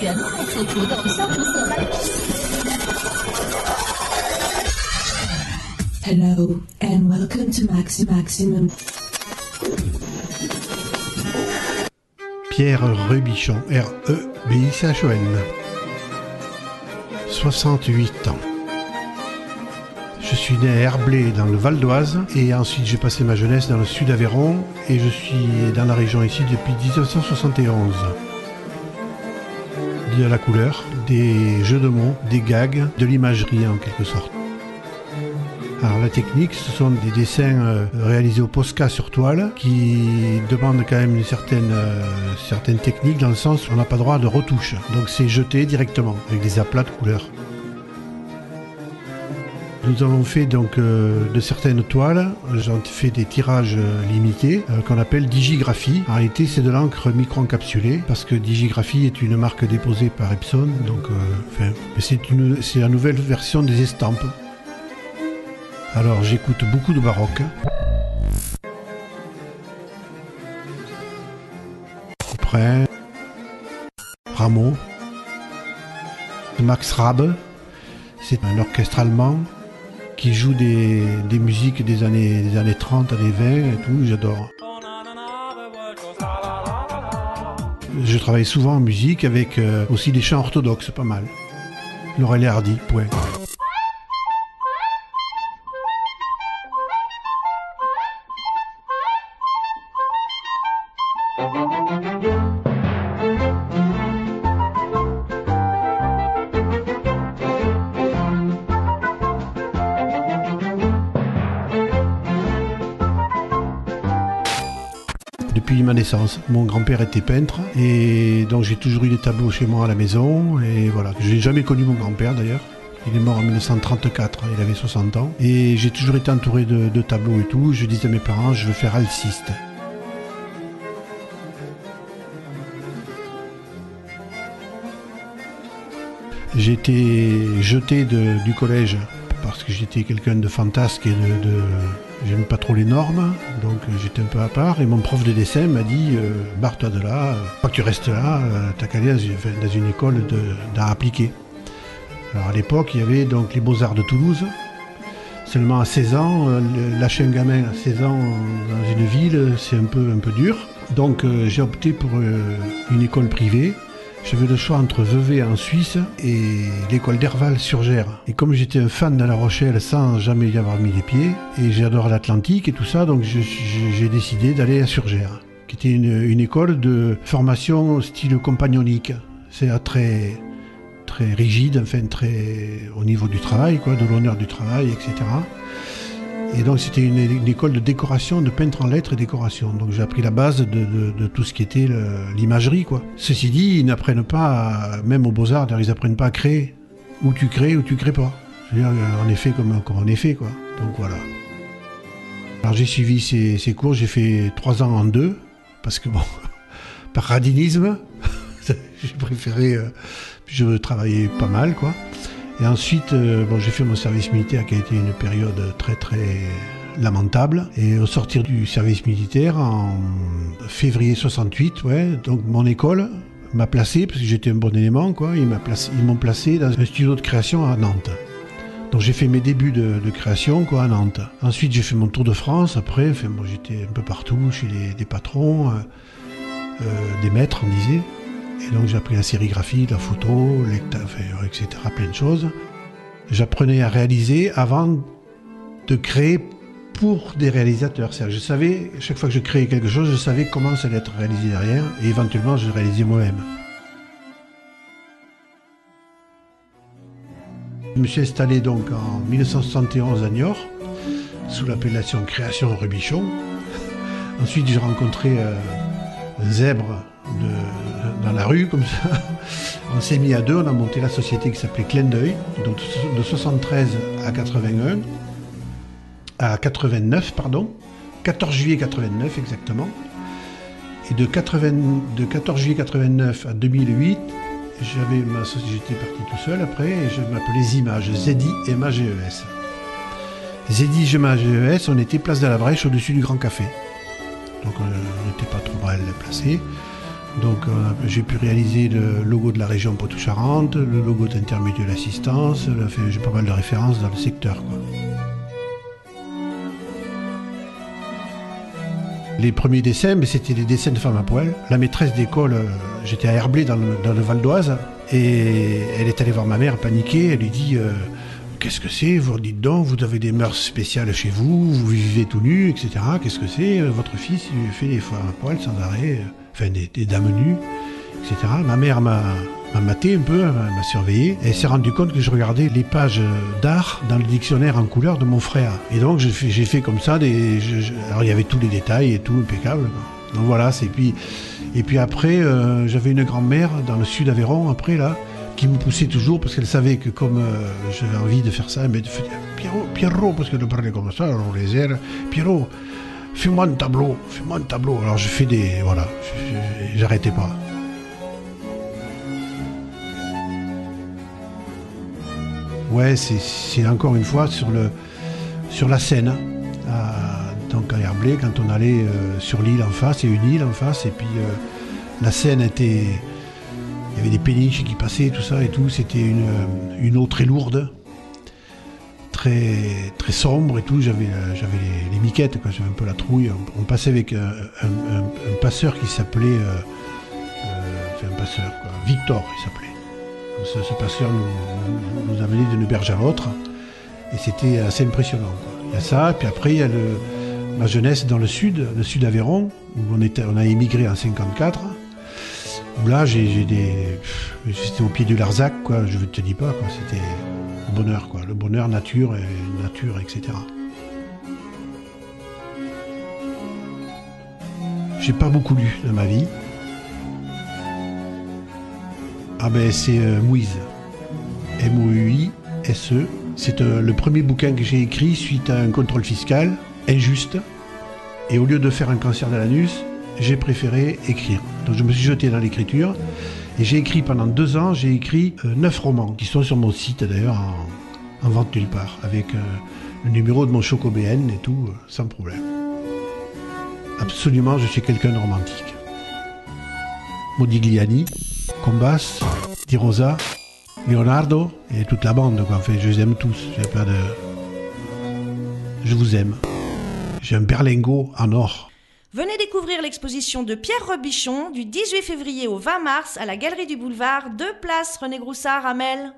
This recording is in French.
源快速除痘消除色斑。Hello and welcome to Maximum. Pierre Rebichon, R-E-B-I-C-H-O-N. 68 ans. Je suis né à Herblay dans le Val d'Oise et ensuite j'ai passé ma jeunesse dans le sud d'Aveyron et je suis dans la région ici depuis 1971. De la couleur, des jeux de mots, des gags, de l'imagerie en quelque sorte. Alors la technique, ce sont des dessins réalisés au Posca sur toile qui demandent quand même une certaine technique dans le sens où on n'a pas droit de retouche. Donc c'est jeté directement avec des aplats de couleurs. Nous avons fait donc de certaines toiles, j'en fait des tirages limités qu'on appelle Digigraphie. En réalité c'est de l'encre micro-encapsulée parce que Digigraphie est une marque déposée par Epson, donc c'est la nouvelle version des estampes. Alors j'écoute beaucoup de baroque. Couperin, Rameau, Max Rabe, c'est un orchestre allemand qui joue des musiques des années 30, années 20 et tout, j'adore. Je travaille souvent en musique avec aussi des chants orthodoxes, pas mal. Laurel et Hardy, point. Depuis ma naissance, mon grand-père était peintre et donc j'ai toujours eu des tableaux chez moi à la maison et voilà. Je n'ai jamais connu mon grand-père d'ailleurs. Il est mort en 1934, il avait 60 ans et j'ai toujours été entouré de tableaux et tout. Je disais à mes parents, je veux faire alciste. J'ai été jeté du collège parce que j'étais quelqu'un de fantasque et j'aime pas trop les normes, donc j'étais un peu à part. Et mon prof de dessin m'a dit barre-toi de là, pas que tu restes là, t'as qu'à aller dans une école d'art appliqué. Alors à l'époque, il y avait donc les Beaux-Arts de Toulouse. Seulement à 16 ans, lâcher un gamin à 16 ans dans une ville, c'est un peu dur. Donc j'ai opté pour une école privée. J'avais le choix entre Vevey en Suisse et l'école d'Herval-sur-Gers. Et comme j'étais un fan de La Rochelle sans jamais y avoir mis les pieds, et j'adore l'Atlantique et tout ça, donc j'ai décidé d'aller à Surgères, qui était une école de formation style compagnonique. C'est très rigide, enfin très au niveau du travail, quoi, de l'honneur du travail, etc. Et donc c'était une école de décoration, de peintre en lettres et décoration. Donc j'ai appris la base de tout ce qui était l'imagerie, quoi. Ceci dit, ils n'apprennent pas, même aux Beaux-Arts, ils n'apprennent pas à créer. Ou tu crées pas. C'est-à-dire en effet comme en effet, quoi. Donc voilà. Alors j'ai suivi ces cours, j'ai fait 3 ans en 2, parce que bon, par radinisme, j'ai préféré, je travaillais pas mal, quoi. Et ensuite, j'ai fait mon service militaire qui a été une période très lamentable. Et au sortir du service militaire, en février 68, donc mon école m'a placé, parce que j'étais un bon élément, quoi, ils m'ont placé dans un studio de création à Nantes. Donc j'ai fait mes débuts de création, quoi, à Nantes. Ensuite j'ai fait mon tour de France, après, j'étais un peu partout, chez des patrons, des maîtres, on disait. Et donc j'ai appris la sérigraphie, la photo, etc., plein de choses. J'apprenais à réaliser avant de créer pour des réalisateurs. C'est-à-dire, je savais, chaque fois que je créais quelque chose, je savais comment ça allait être réalisé derrière, et éventuellement je le réalisais moi-même. Je me suis installé donc en 1971 à Niort, sous l'appellation Création Rebichon. Ensuite j'ai rencontré un zèbre dans la rue, comme ça. On s'est mis à deux, on a monté la société qui s'appelait Clin d'œil, donc de 73 à 89, 14 juillet 89 exactement. Et de 14 juillet 89 à 2008, j'avais ma société, j'étais parti tout seul après, et je m'appelais Zimage, Z-I-M-A-G-E-S. Z-I-M-A-G-E-S, on était place de la Brèche, au-dessus du Grand Café. Donc on n'était pas trop mal placé. Donc j'ai pu réaliser le logo de la région Poitou-Charentes, le logo d'Intermutuelle Assistance, j'ai pas mal de références dans le secteur, quoi. Les premiers dessins, c'était des dessins de femmes à poil. La maîtresse d'école, j'étais à Herblay dans le Val d'Oise, et elle est allée voir ma mère paniquée, elle lui dit qu'est-ce que c'est? Vous dites donc, vous avez des mœurs spéciales chez vous, vous vivez tout nu, etc. Qu'est-ce que c'est? Votre fils, il fait des femmes à poil sans arrêt, enfin des dames nues, etc. Ma mère m'a maté un peu, m'a surveillé, et elle s'est rendue compte que je regardais les pages d'art dans le dictionnaire en couleur de mon frère. Et donc j'ai fait comme ça, alors il y avait tous les détails et tout, impeccable, quoi. Donc voilà, et puis après, j'avais une grand-mère dans le sud Aveyron, après là, qui me poussait toujours parce qu'elle savait que comme j'avais envie de faire ça, elle me disait Pierrot, parce qu'elle parlait comme ça, alors les airs, Pierrot, fais-moi un tableau. Alors je fais voilà, j'arrêtais pas. Ouais, c'est encore une fois sur la Seine, donc à Herblay, quand on allait sur l'île en face, il y a une île en face, et puis la Seine était, il y avait des péniches qui passaient, tout ça et tout, c'était une eau très lourde, très, très sombre et tout, j'avais les miquettes, quoi, j'avais un peu la trouille, on passait avec un passeur qui s'appelait, un passeur, quoi, Victor il s'appelait. Ce passeur nous amenait d'une berge à l'autre et c'était assez impressionnant, quoi. Il y a ça, puis après il y a ma jeunesse dans le sud Aveyron, où on a émigré en 54, où là j'étais au pied du Larzac, quoi, je ne te dis pas, quoi, c'était le bonheur, quoi, le bonheur, nature, etc. J'ai pas beaucoup lu dans ma vie. Ah ben c'est Moïse, M-O-U-I-S-E. C'est le premier bouquin que j'ai écrit suite à un contrôle fiscal injuste. Et au lieu de faire un cancer de l'anus, j'ai préféré écrire. Donc je me suis jeté dans l'écriture. Et j'ai écrit pendant 2 ans, j'ai écrit 9 romans, qui sont sur mon site d'ailleurs en vente nulle part, avec le numéro de mon Chocobn et tout, sans problème. Absolument, je suis quelqu'un de romantique. Modigliani, Combas, Di Rosa, Leonardo et toute la bande, quoi. Enfin, je les aime tous. Je vous aime. J'ai un berlingot en or. Venez découvrir l'exposition de Pierre Robichon du 18 février au 20 mars à la Galerie du Boulevard, 2 places René Groussard à Mel.